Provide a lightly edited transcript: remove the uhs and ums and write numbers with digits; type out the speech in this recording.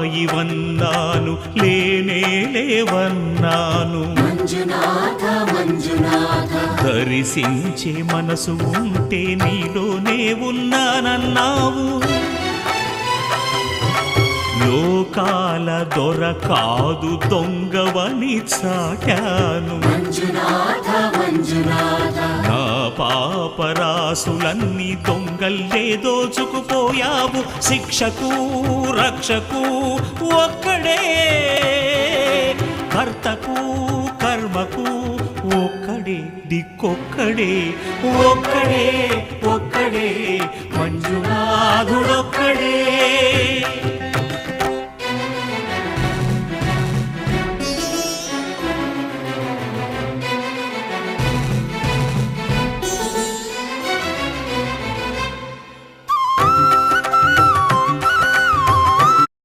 రాయివన్నాను లేనే లేవన్నాను, మంజునాథ మంజునాథ దర్శించే మనసు ఉంటే నీలోనే ఉన్నానన్నావు. లోకాల దొర కాదు దొంగవని చాటాను, మంజునాథ మంజునాథ నా పాపరాసులన్నీ దొంగల్లే దోచుకుపోయావు. శిక్షకు రక్షకు ఒక్కడే, కర్తకు కర్మకు ఒక్కడే, దిక్కొక్కడే, ఒక్కడే ఒక్కడే మంజునాథుడొక్కడే.